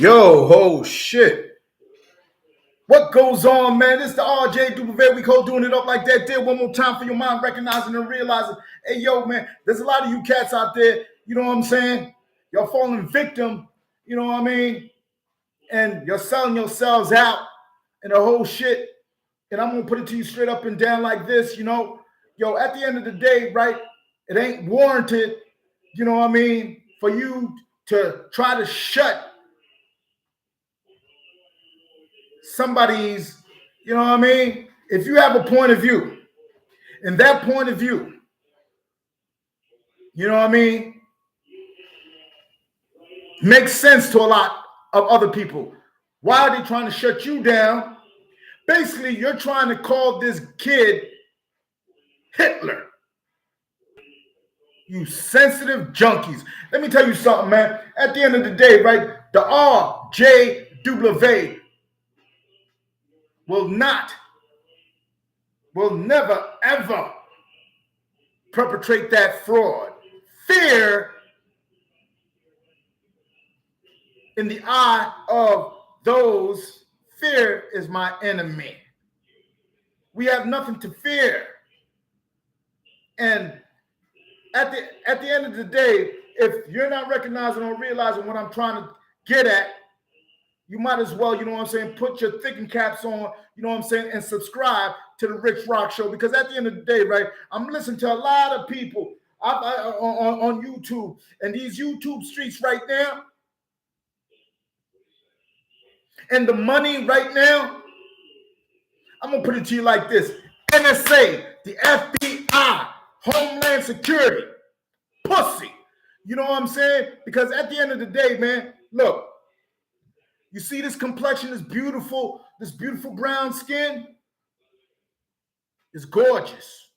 Yo, oh shit. What goes on, man? It's the RJ Dubove. We call doing it up like that. There one more time for your mind, recognizing and realizing, hey, yo, man, there's a lot of you cats out there, you know what I'm saying? Y'all falling victim, you know what I mean? And you're selling yourselves out and the whole shit. And I'm gonna put it to you straight up and down like this, you know. Yo, at the end of the day, right? It ain't warranted, you know what I mean, for you to try to shut somebody's, you know what I mean? If you have a point of view, and that point of view, you know what I mean, makes sense to a lot of other people. Why are they trying to shut you down? Basically, you're trying to call this kid Hitler. You sensitive junkies. Let me tell you something, man. At the end of the day, right, the RJW will never, ever perpetrate that fraud. Fear in the eye of those, fear is my enemy. We have nothing to fear. And at the end of the day, if you're not recognizing or realizing what I'm trying to get at, you might as well, you know what I'm saying, put your thinking caps on, you know what I'm saying, and subscribe to the Rich Rock Show. Because at the end of the day, right, I'm listening to a lot of people on YouTube, and these YouTube streets right now, and the money right now, I'm going to put it to you like this. NSA, the FBI, Homeland Security, pussy. You know what I'm saying? Because at the end of the day, man, look, you see this complexion, this beautiful brown skin? It's gorgeous.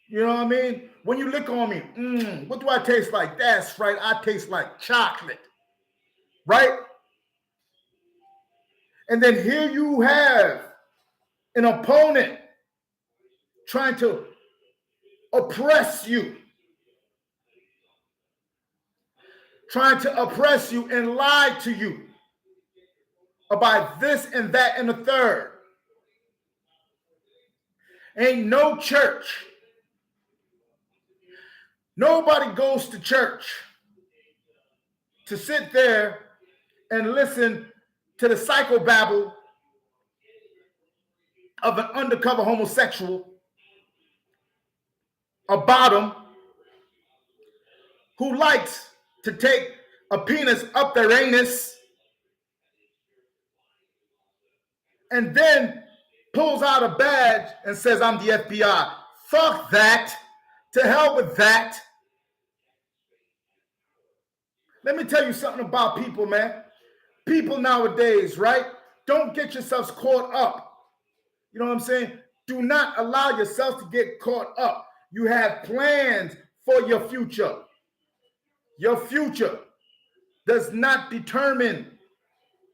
You know what I mean? When you lick on me, what do I taste like? That's right, I taste like chocolate. Right? And then here you have an opponent trying to oppress you. Trying to oppress you and lie to you about this and that and the third. Ain't no church. Nobody goes to church to sit there and listen to the psychobabble of an undercover homosexual, a bottom, who likes to take a penis up their anus and then pulls out a badge and says, I'm the FBI. Fuck that. To hell with that. Let me tell you something about people, man. People nowadays, right? Don't get yourselves caught up. You know what I'm saying? Do not allow yourself to get caught up. You have plans for your future. Your future does not determine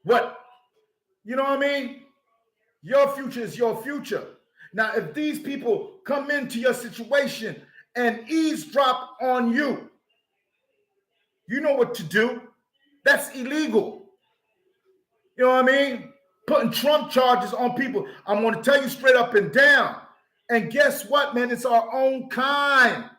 what, you know what I mean? Your future is your future. Now, if these people come into your situation and eavesdrop on you, you know what to do. That's illegal. You know what I mean? Putting Trump charges on people. I'm going to tell you straight up and down. And guess what, man? It's our own kind.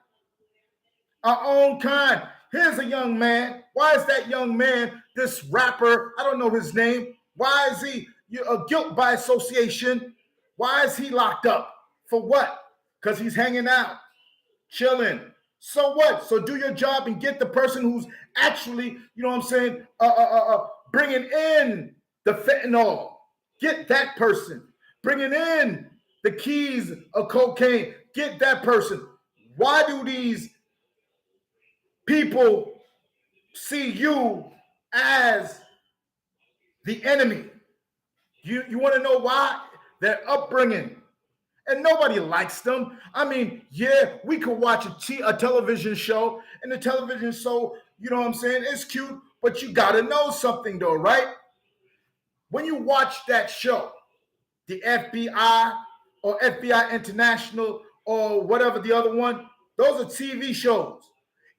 Our own kind. Here's a young man. Why is that young man, this rapper, I don't know his name. Why is he guilt by association? Why is he locked up? For what? Because he's hanging out, chilling. So what? So do your job and get the person who's actually, you know what I'm saying, bringing in the fentanyl. Get that person. Bringing in the keys of cocaine. Get that person. Why do these people see you as the enemy? You want to know why? Their upbringing. And nobody likes them. I mean, yeah, we could watch a television show, and the television show, you know what I'm saying, it's cute, but you got to know something though, right? When you watch that show, the FBI or FBI International or whatever the other one, those are TV shows.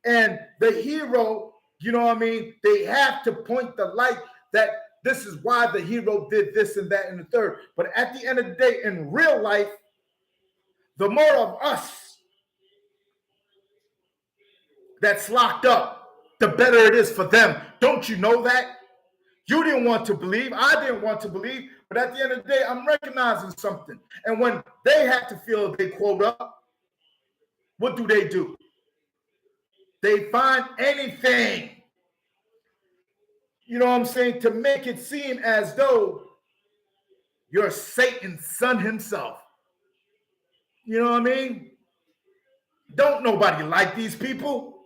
And the hero You know what I mean? They have to point the light that this is why the hero did this and that and the third. But at the end of the day, in real life, the more of us that's locked up, the better it is for them. Don't you know that? You didn't want to believe. I didn't want to believe. But at the end of the day, I'm recognizing something. And when they have to feel they quote up, what do? They find anything, you know what I'm saying, to make it seem as though you're Satan's son himself. You know what I mean? Don't nobody like these people.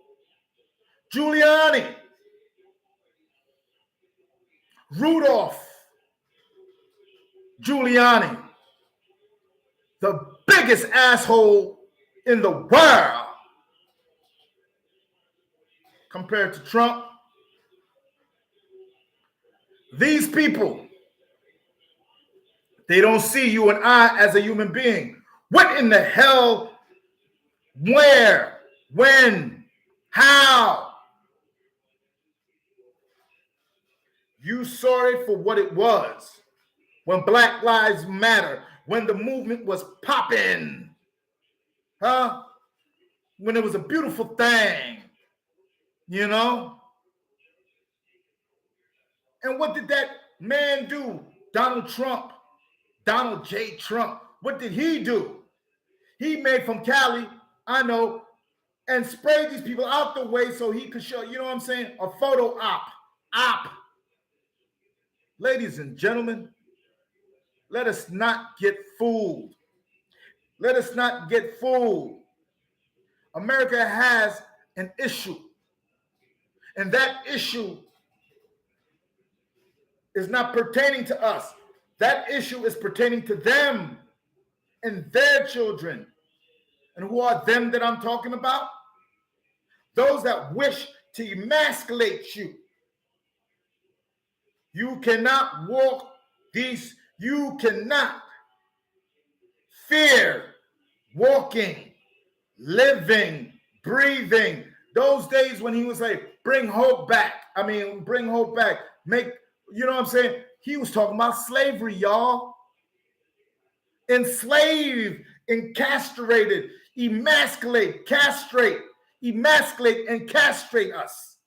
Giuliani, Rudolph Giuliani, the biggest asshole in the world compared to Trump. These people, they don't see you and I as a human being. What in the hell, where, when, how? You saw it for what it was. When Black Lives Matter, when the movement was popping, huh? When it was a beautiful thing, you know? And what did that man do? Donald J. Trump. What did he do? He made from Cali, I know, and sprayed these people out the way so he could show, you know what I'm saying? A photo op. Ladies and gentlemen, let us not get fooled. Let us not get fooled. America has an issue. And that issue is not pertaining to us. That issue is pertaining to them and their children. And who are them that I'm talking about? Those that wish to emasculate you. You cannot walk these, you cannot fear walking, living, breathing. Those days when he was like, bring hope back. Make, you know what I'm saying? He was talking about slavery, y'all. Enslave, incastrated, emasculate, castrate, emasculate and castrate us.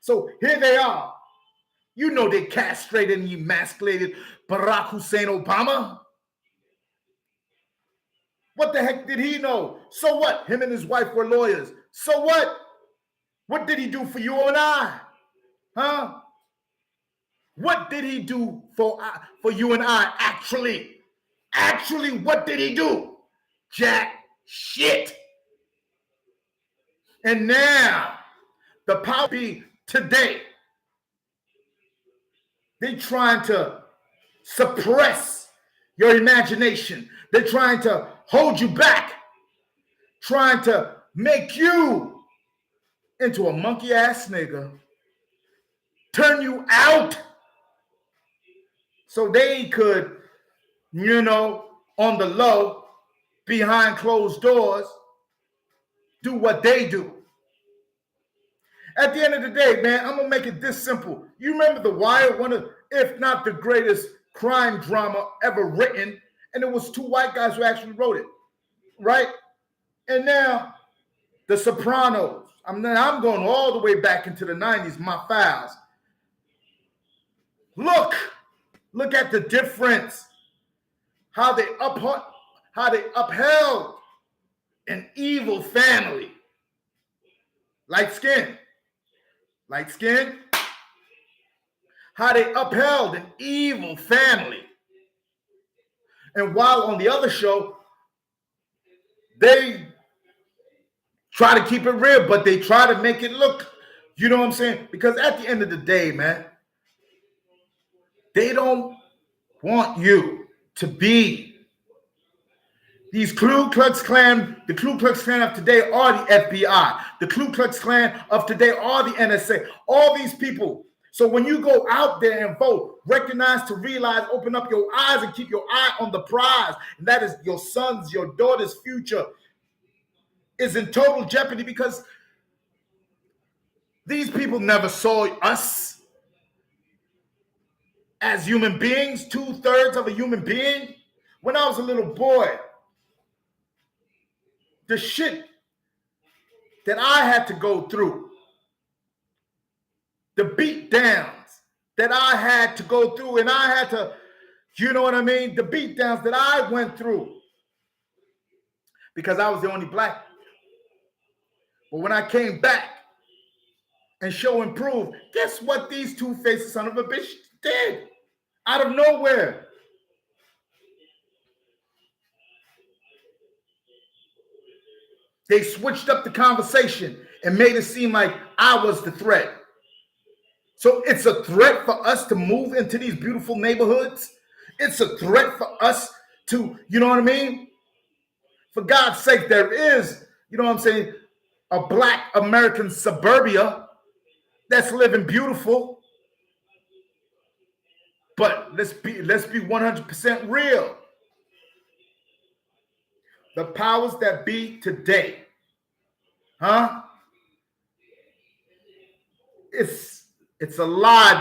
So here they are. You know they castrated and emasculated Barack Hussein Obama. What the heck did he know? So what? Him and his wife were lawyers. So what? What did he do for you and I? Huh? What did he do for you and I, actually? Actually, what did he do? Jack shit. And now, the power be today, they trying to suppress your imagination. They're trying to hold you back, trying to make you into a monkey ass nigga, turn you out so they could, you know, on the low, behind closed doors, do what they do. At the end of the day, man, I'm gonna make it this simple. You remember The Wire, one of, if not the greatest crime drama ever written, and it was two white guys who actually wrote it, right? And now, The Sopranos. I'm going all the way back into the 90s, my files. Look at the difference. How they upheld an evil family. Light skin. How they upheld an evil family. And while on the other show, they try to keep it real, but they try to make it look, you know what I'm saying? Because at the end of the day, man, they don't want you to be these Ku Klux Klan. The Ku Klux Klan of today are the FBI. The Ku Klux Klan of today are the NSA. All these people. So when you go out there and vote, recognize, to realize, open up your eyes and keep your eye on the prize. And that is your son's, your daughter's future is in total jeopardy, because These people never saw us as human beings, 2/3 of a human being. When I was a little boy, the shit that I had to go through, the beat downs that I had to go through, and I had to, you know what I mean? The beat downs that I went through because I was the only black. But when I came back and show and prove, guess what these two-faced son of a bitch did? Out of nowhere. They switched up the conversation and made it seem like I was the threat. So it's a threat for us to move into these beautiful neighborhoods. It's a threat for us to, you know what I mean? For God's sake, there is, you know what I'm saying, a black American suburbia that's living beautiful. But let's be 100% real. The powers that be today, huh? It's a lie.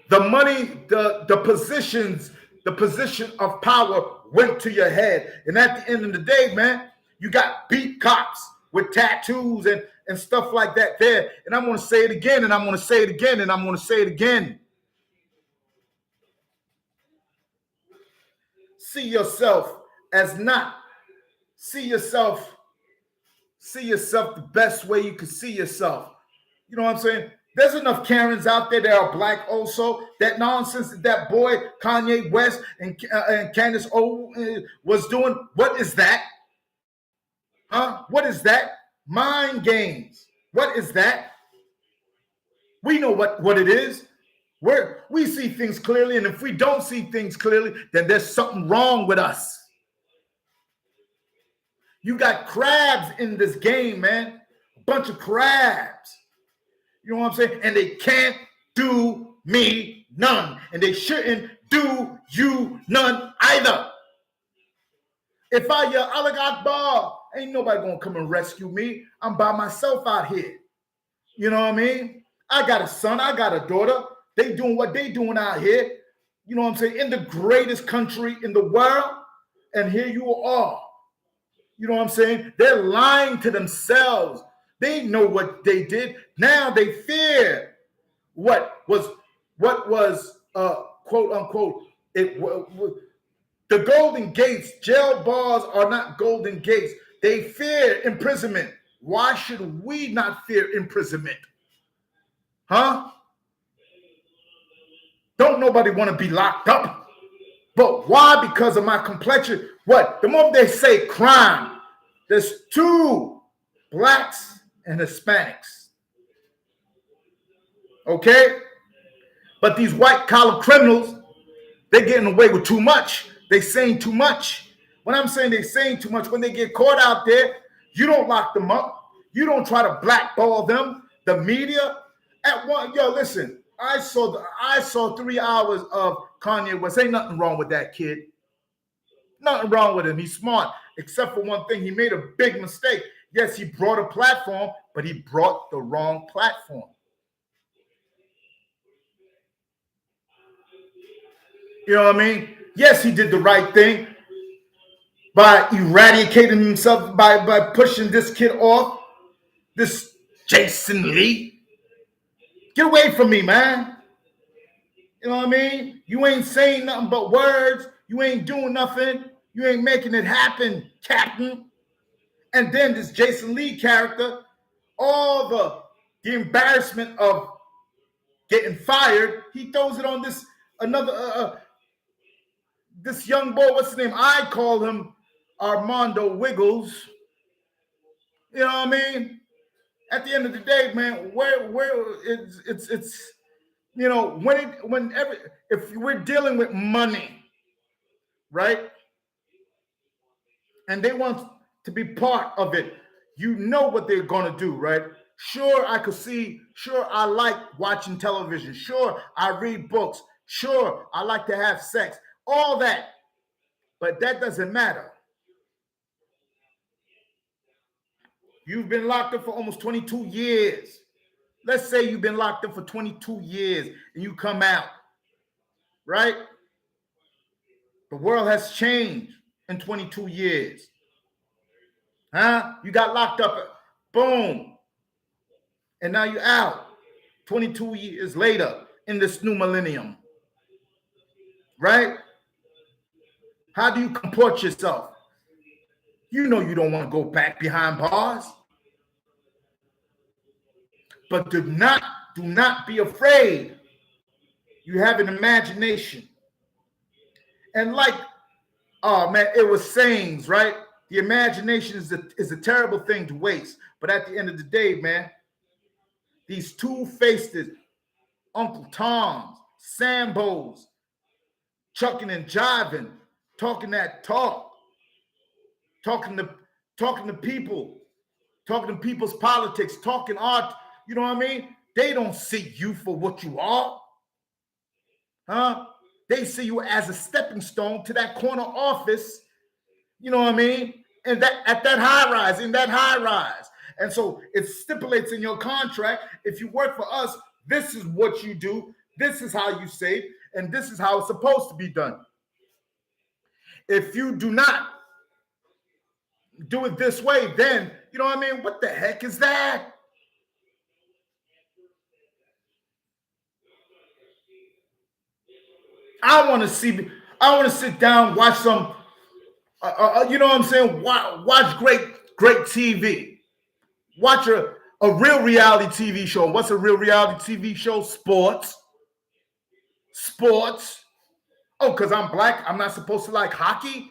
The money, the positions, the position of power went to your head. And at the end of the day, man, you got beat cops with tattoos and stuff like that there. And I'm going to say it again, and I'm going to say it again, and I'm going to say it again. See yourself as not. See yourself the best way you can see yourself. You know what I'm saying? There's enough Karens out there that are black also. That nonsense that that boy Kanye West and Candace O was doing. What is that? Huh? What is that? Mind games. What is that? We know what it is. We see things clearly, and if we don't see things clearly, then there's something wrong with us. You got crabs in this game, man. A bunch of crabs. You know what I'm saying? And they can't do me none. And they shouldn't do you none either. If I yell Allah Akbar, ain't nobody gonna come and rescue me. I'm by myself out here. You know what I mean? I got a son, I got a daughter. They doing what they doing out here. You know what I'm saying? In the greatest country in the world. And here you are. You know what I'm saying? They're lying to themselves. They know what they did. Now they fear what was quote unquote the golden gates. Jail bars are not golden gates. They fear imprisonment. Why should we not fear imprisonment? Huh? Don't nobody want to be locked up. But why? Because of my complexion. What? The moment they say crime, there's two blacks and Hispanics. Okay? But these white collar criminals, they're getting away with too much. They saying too much. When I'm saying they saying too much, when they get caught out there, you don't lock them up. You don't try to blackball them. The media, listen, I saw 3 hours of Kanye West. Ain't nothing wrong with that kid. Nothing wrong with him. He's smart, except for one thing. He made a big mistake. Yes, he brought a platform, but he brought the wrong platform. You know what I mean? Yes, he did the right thing by eradicating himself, by pushing this kid off, this Jason Lee. Get away from me, man. You know what I mean? You ain't saying nothing but words. You ain't doing nothing. You ain't making it happen, Captain. And then this Jason Lee character, all the embarrassment of getting fired, he throws it on this this young boy. What's his name? I call him Armando Wiggles. You know what I mean? At the end of the day, man, where it's you know, if we're dealing with money, right? And they want to be part of it, you know what they're going to do, right? Sure, I like watching television. Sure, I read books. Sure, I like to have sex. All that. But that doesn't matter. You've been locked up for almost 22 years. Let's say you've been locked up for 22 years and you come out, right? The world has changed in 22 years. Huh? You got locked up, boom. And now you're out 22 years later in this new millennium. Right? How do you comport yourself? You know you don't want to go back behind bars. But do not be afraid. You have an imagination. And like, oh man, it was sayings, right? The imagination is a terrible thing to waste. But at the end of the day, man, these two-faced Uncle Toms, Sambos, chucking and jiving, talking that talk, talking to people, talking to people's politics, talking art, you know what I mean? They don't see you for what you are. Huh? They see you as a stepping stone to that corner office, you know what I mean? And that at that high rise, in that high rise. And so it stipulates in your contract, if you work for us, this is what you do, this is how you save, and this is how it's supposed to be done. If you do not do it this way, then, you know what I mean? What the heck is that? I want to sit down, watch some, you know what I'm saying? Watch great TV. Watch a real reality TV show. What's a real reality TV show? Sports. Oh, because I'm black, I'm not supposed to like hockey?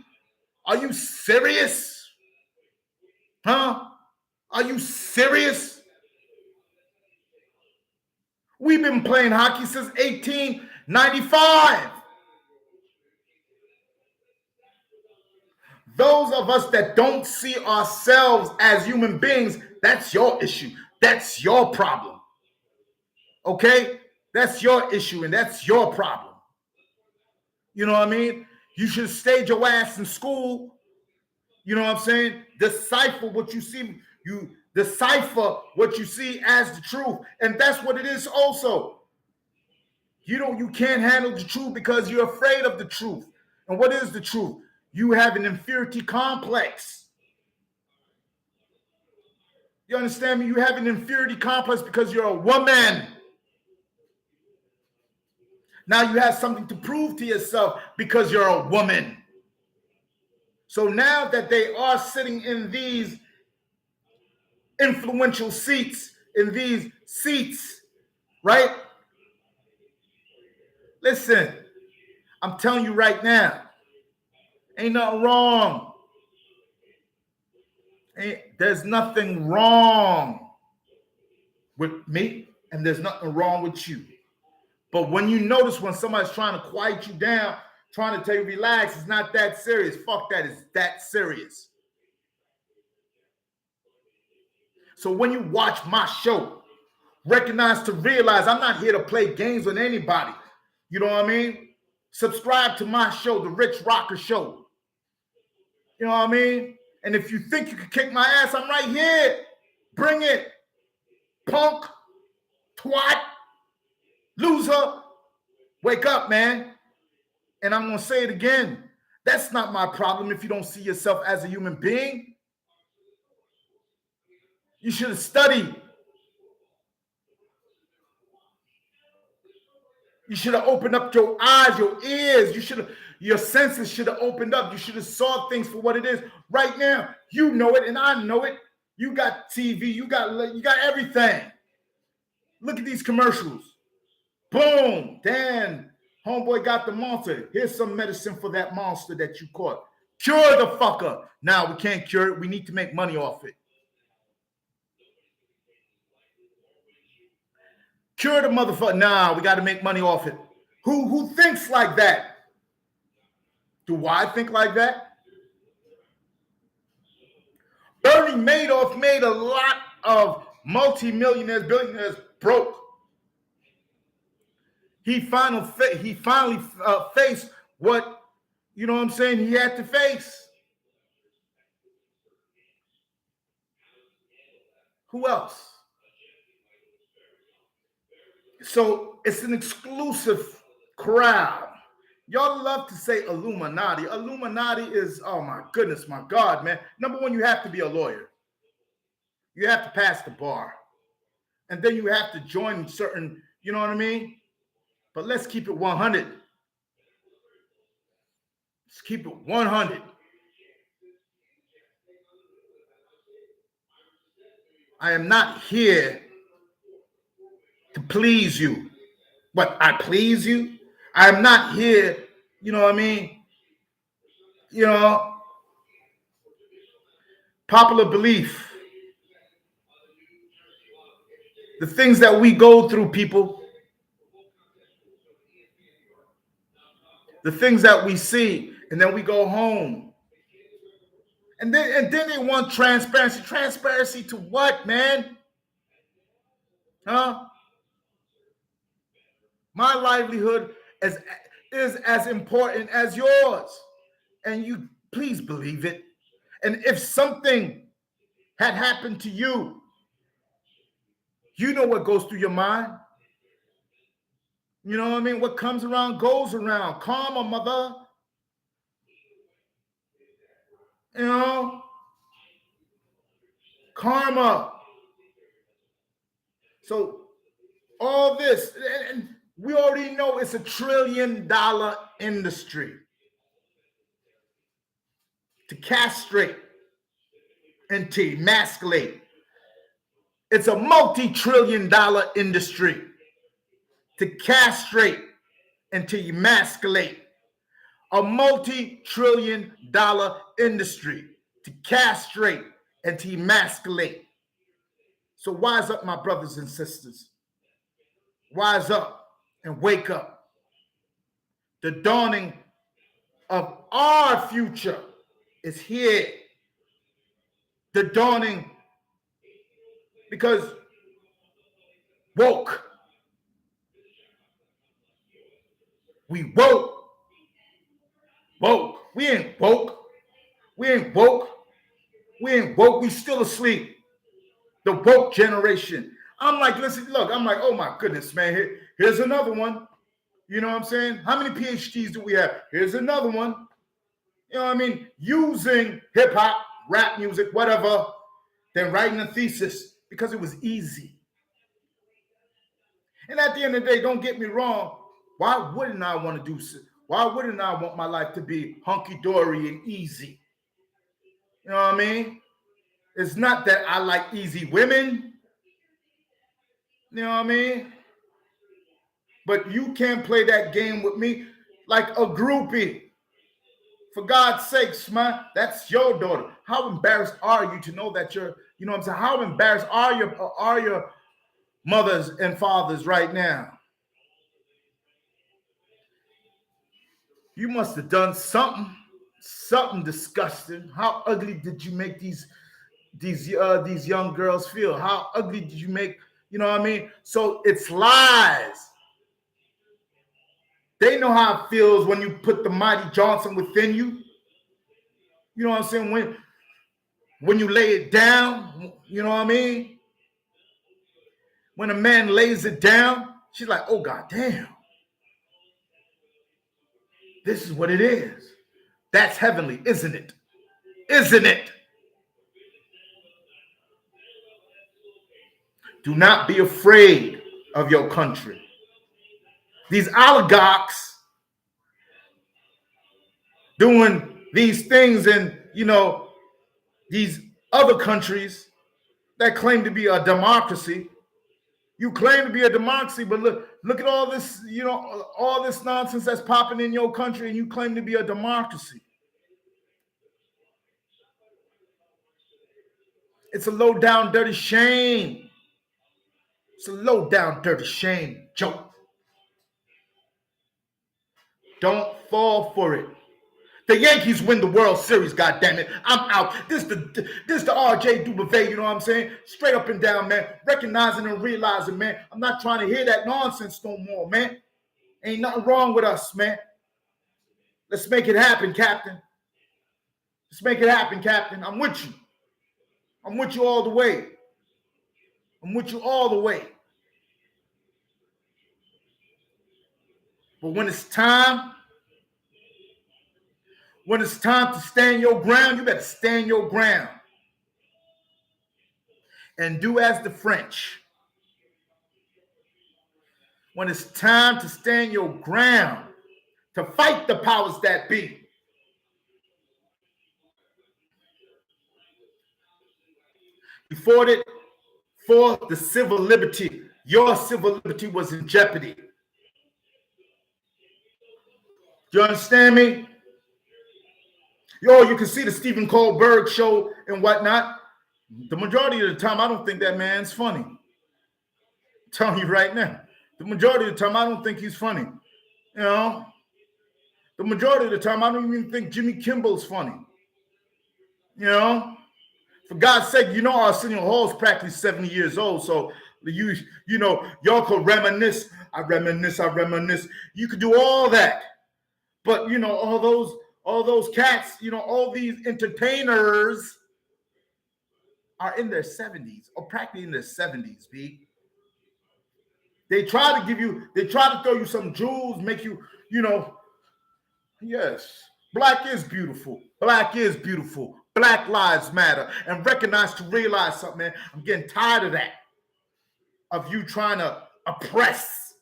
Are you serious? Huh? Are you serious? We've been playing hockey since 1895. Those of us that don't see ourselves as human beings, that's your issue. That's your problem. Okay? That's your issue and that's your problem. You know what I mean? You should stage your ass in school. You know what I'm saying? Decipher what you see. You decipher what you see as the truth. And that's what it is also. You can't handle the truth because you're afraid of the truth. And what is the truth? You have an inferiority complex. You understand me? You have an inferiority complex because you're a woman. Now you have something to prove to yourself because you're a woman. So now that they are sitting in these influential seats, right? Listen, I'm telling you right now, ain't nothing wrong. There's nothing wrong with me, and there's nothing wrong with you. But when you notice when somebody's trying to quiet you down, trying to tell you relax, it's not that serious. Fuck that, it's that serious. So when you watch my show, recognize to realize I'm not here to play games with anybody. You know what I mean? Subscribe to my show, The Rich Rocker Show. You know what I mean? And if you think you can kick my ass, I'm right here. Bring it. Punk, twat, loser. Wake up, man. And I'm going to say it again. That's not my problem if you don't see yourself as a human being. You should have studied. You should have opened up your eyes, your ears. Your senses should have opened up. You should have saw things for what it is. Right now, you know it and I know it. You got TV, you got everything. Look at these commercials. Boom, Dan, homeboy got the monster. Here's some medicine for that monster that you caught. Cure the fucker. Now, we can't cure it. We need to make money off it. Cure the motherfucker. Nah, we got to make money off it. Who thinks like that? Do I think like that? Bernie Madoff made a lot of multimillionaires, billionaires broke. He finally faced what, you know what I'm saying, he had to face. Who else? So it's an exclusive crowd. Y'all love to say Illuminati. Illuminati is, oh my goodness, my God, man. Number one, you have to be a lawyer. You have to pass the bar. And then you have to join certain, you know what I mean? But let's keep it 100. Let's keep it 100. I am not here to please you. But I please you? I am not here, you know what I mean? You know, popular belief. The things that we go through, people. The things that we see, and then we go home. And then they want transparency. Transparency to what, man? Huh? My livelihood is as important as yours. And you please believe it. And if something had happened to you, you know what goes through your mind. You know what I mean? What comes around goes around. Karma, mother. You know? Karma. So all this, and we already know it's $1 trillion industry to castrate and to emasculate. It's a multi-trillion-dollar industry to castrate and to emasculate. A multi-trillion-dollar industry to castrate and to emasculate. So wise up, my brothers and sisters. Wise up and wake up. The dawning of our future is here. The dawning, because woke. We woke. Woke. We ain't woke. We ain't woke. We ain't woke. We still asleep. The woke generation. I'm like, listen, look, I'm like, oh my goodness, man. Here's another one. You know what I'm saying? How many PhDs do we have? Here's another one. You know what I mean? Using hip hop, rap music, whatever, than writing a thesis because it was easy. And at the end of the day, don't get me wrong. Why wouldn't I want to do so? Why wouldn't I want my life to be hunky-dory and easy? You know what I mean? It's not that I like easy women. You know what I mean? But you can't play that game with me like a groupie. For God's sakes, man, that's your daughter. How embarrassed are you to know that you're, you know what I'm saying? How embarrassed are your mothers and fathers right now? You must have done something disgusting. How ugly did you make these young girls feel? How ugly did you make, you know what I mean? So it's lies. They know how it feels when you put the mighty Johnson within you. You know what I'm saying? When you lay it down, you know what I mean? When a man lays it down, she's like, oh, God damn. This is what it is. That's heavenly, isn't it? Isn't it? Do not be afraid of your country. These oligarchs doing these things in, you know, these other countries that claim to be a democracy. You claim to be a democracy, but look at all this, you know, all this nonsense that's popping in your country, and you claim to be a democracy. It's a low down, dirty shame. It's a low down, dirty shame joke. Don't fall for it. The Yankees win the World Series, goddammit. I'm out. This the RJ Dubove, you know what I'm saying? Straight up and down, man. Recognizing and realizing, man. I'm not trying to hear that nonsense no more, man. Ain't nothing wrong with us, man. Let's make it happen, Captain. Let's make it happen, Captain. I'm with you. I'm with you all the way. I'm with you all the way. But when it's time to stand your ground, you better stand your ground. And do as the French. When it's time to stand your ground, to fight the powers that be. You fought it for the civil liberty. Your civil liberty was in jeopardy. Do you understand me? Yo, you can see the Stephen Colbert show and whatnot. The majority of the time, I don't think that man's funny. I'm telling you right now. The majority of the time, I don't think he's funny. You know? The majority of the time, I don't even think Jimmy Kimball's funny. You know? For God's sake, you know Arsenio Hall's practically 70 years old, so you know, y'all could reminisce. I reminisce. You could do all that. But, you know, all those cats, you know, all these entertainers are in their 70s or practically in their 70s, B. They try to throw you some jewels, make you, you know, yes, black is beautiful. Black is beautiful. Black lives matter. And recognize to realize something, man. I'm getting tired of that. Of you trying to oppress.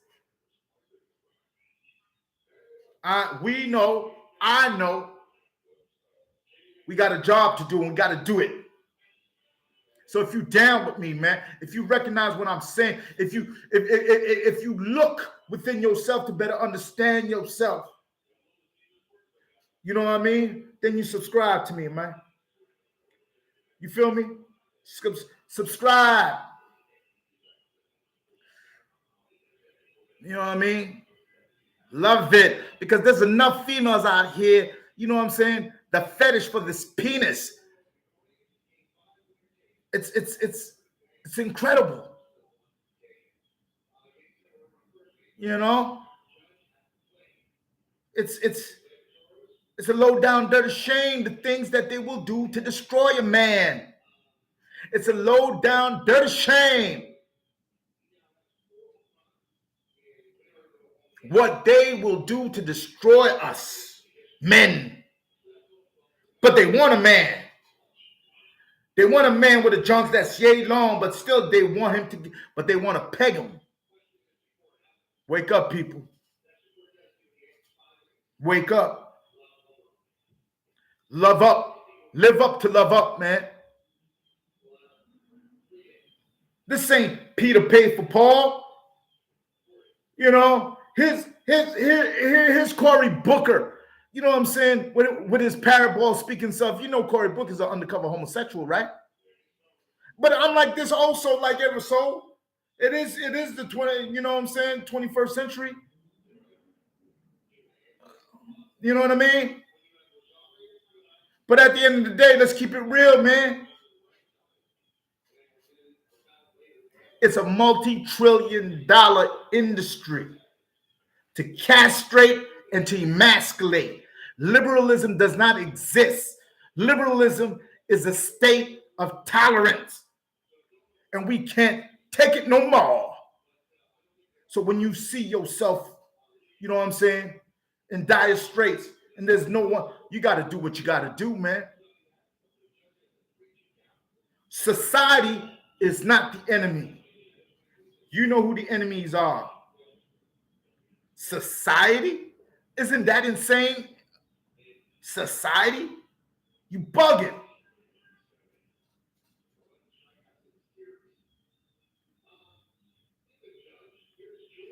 I know, we got a job to do and we got to do it. So if you down with me, man, if you recognize what I'm saying, if you look within yourself to better understand yourself, you know what I mean? Then you subscribe to me, man. You feel me? Subscribe. You know what I mean? Love it. Because there's enough females out here, you know what I'm saying? The fetish for this penis. It's incredible. You know? It's a low down dirty shame, the things that they will do to destroy a man. It's a low down dirty shame. What they will do to destroy us, men. But they want a man. They want a man with a junk that's yay long, but still they want him to, but they want to peg him. Wake up, people. Wake up. Love up. Live up to love up, man. This ain't Peter paid for Paul. You know, here's Cory Booker. You know what I'm saying? With his parabol speaking stuff. You know Cory Booker is an undercover homosexual, right? But I'm like this also, like every soul. It is the 20, you know what I'm saying, 21st century. You know what I mean? But at the end of the day, let's keep it real, man. It's a multi-trillion-dollar industry to castrate and to emasculate. Liberalism does not exist. Liberalism is a state of tolerance. And we can't take it no more. So when you see yourself, you know what I'm saying, in dire straits, and there's no one, you got to do what you got to do, man. Society is not the enemy. You know who the enemies are. Society? Isn't that insane? Society? You bugging.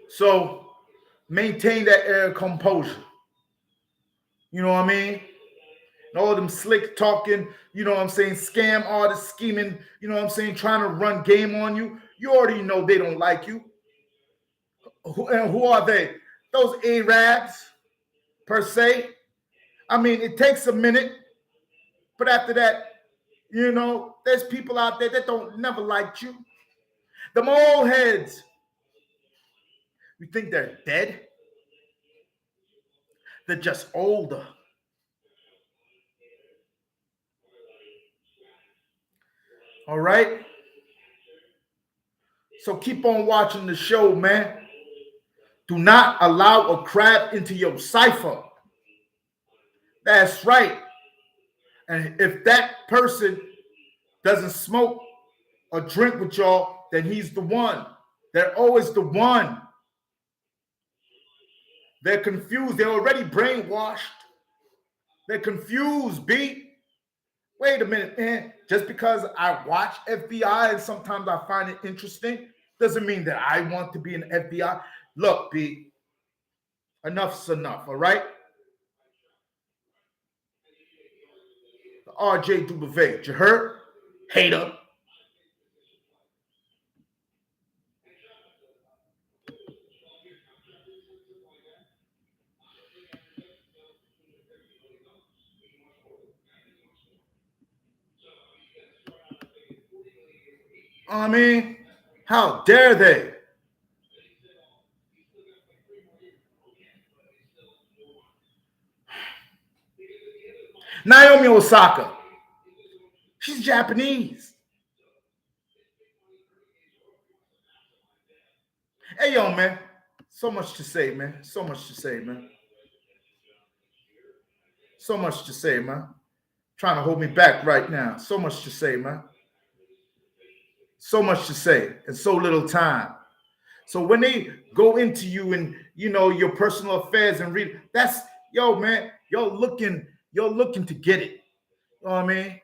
So maintain that air of composure. You know what I mean? And all them slick talking, you know what I'm saying, scam artists scheming, you know what I'm saying, trying to run game on you. You already know they don't like you. And who are they? Those Arabs, per se. I mean, it takes a minute, but after that, you know, there's people out there that don't never liked you. Them old heads. You think they're dead? They're just older. All right? So keep on watching the show, man. Do not allow a crab into your cipher. That's right. And if that person doesn't smoke or drink with y'all, then he's the one. They're always the one. They're confused. They're already brainwashed. They're confused, B. Wait a minute, man. Just because I watch FBI and sometimes I find it interesting doesn't mean that I want to be an FBI. Look, B, enough's enough, all right? The RJW, you heard? Hater. I mean, how dare they? Naomi Osaka. She's Japanese. Hey, yo, man. So much to say, man. So much to say, man. So much to say, man. Trying to hold me back right now. So much to say, man. So much to say and so little time. So when they go into you and your personal affairs and read, that's yo, man, you're looking to get it. You know what I mean?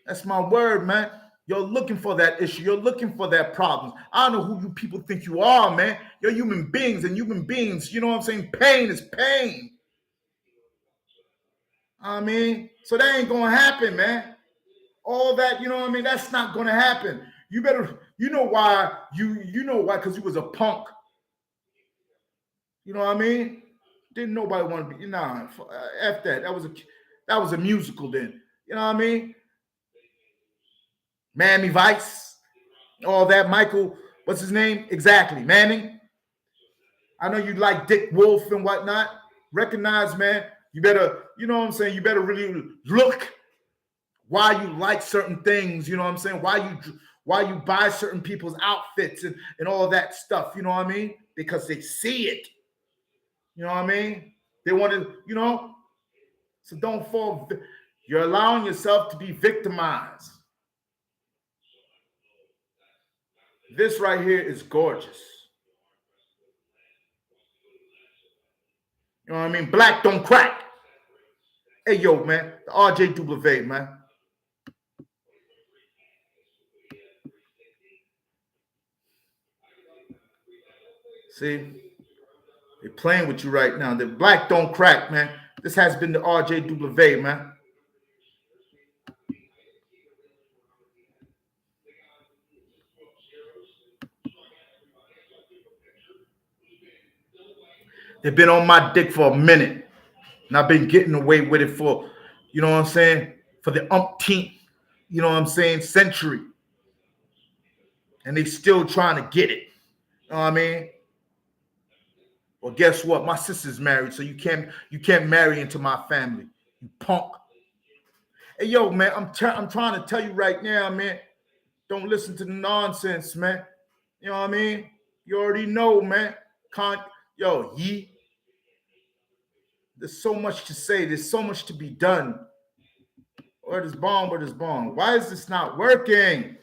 That's my word, man. You're looking for that issue. You're looking for that problem. I don't know who you people think you are, man. You're human beings, and human beings, you know what I'm saying? Pain is pain. I mean, so that ain't gonna happen, man. All that, you know what I mean? That's not gonna happen. You better, you know why, because you was a punk. You know what I mean? Didn't nobody want to be, F that. That was a musical then. You know what I mean? Miami Vice, all that. Michael, what's his name? Exactly, Manning. I know you like Dick Wolf and whatnot. Recognize, man, you better, you know what I'm saying? You better really look why you like certain things, you know what I'm saying? Why you buy certain people's outfits and all that stuff, you know what I mean? Because they see it. You know what I mean? They want to, so don't fall. You're allowing yourself to be victimized. This right here is gorgeous. You know what I mean? Black don't crack. Hey, yo, man. The RJW, man. See? They're playing with you right now. The black don't crack, man. This has been the RJW, man. They've been on my dick for a minute. And I've been getting away with it for, you know what I'm saying? For the umpteenth, you know what I'm saying, century. And they still trying to get it. You know what I mean? Well, guess what? My sister's married, so you can't marry into my family. You punk. Hey, yo, man, I'm trying to tell you right now, man. Don't listen to the nonsense, man. You know what I mean? You already know, man. Yee. There's so much to say. There's so much to be done. Where is bomb? Where is bomb? Why is this not working?